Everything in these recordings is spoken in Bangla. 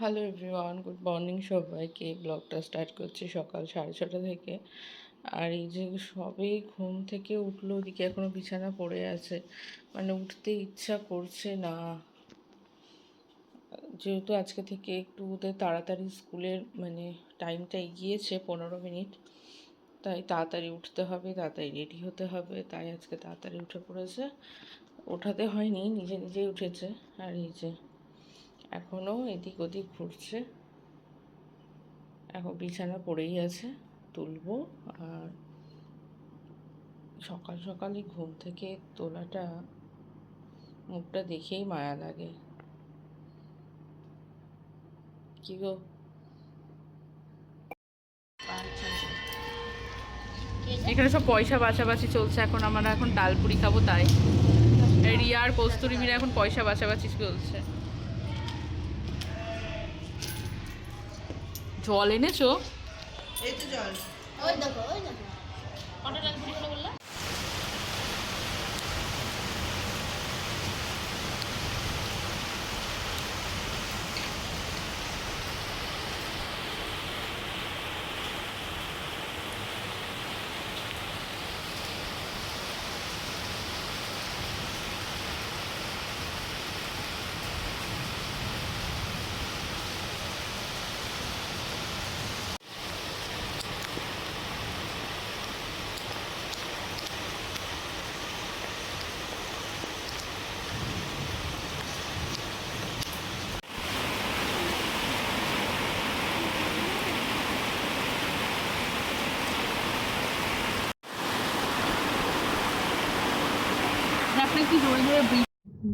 হ্যালো এভরিওয়ান, গুড মর্নিং সবাইকে। ব্লগটা স্টার্ট করছি সকাল 6:30 থেকে। আর এই যে সবে ঘুম থেকে উঠলো, ওদিকে এখনও বিছানা পড়ে আছে, মানে উঠতে ইচ্ছা করছে না। যেহেতু আজকে থেকে একটু ওদের তাড়াতাড়ি স্কুলের মানে টাইমটা এগিয়েছে 15 মিনিট, তাই তাড়াতাড়ি উঠতে হবে, তাড়াতাড়ি রেডি হতে হবে, তাই আজকে তাড়াতাড়ি উঠে পড়েছে। ওঠাতে হয়নি, নিজে নিজেই উঠেছে। আর এই যে এখনও এদিক ওদিক ঘুরছে, এখন বিছানা পড়েই আছে, তুলবো। আর সকাল সকালই ঘুম থেকে তোলাটা, মুখটা দেখেই মায়া লাগে। কি গো? এখানে সব পয়সা বাছাবাছি চলছে এখন। আমরা এখন ডালপুরি খাবো, তাই রিয়া আর কস্তুরি মিলে এখন পয়সা বাছাবাছি চলছে। জল এনেছো? এই তো জল। ওই দেখো ওই দেখো কটা ডালপুরি হলো বললা?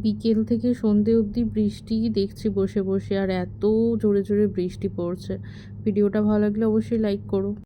বিকেল থেকে সন্ধে অবধি বৃষ্টি দেখছি বসে বসে, আর এত জোরে জোরে বৃষ্টি পড়ছে। ভিডিওটা ভালো লাগলে অবশ্যই লাইক করো।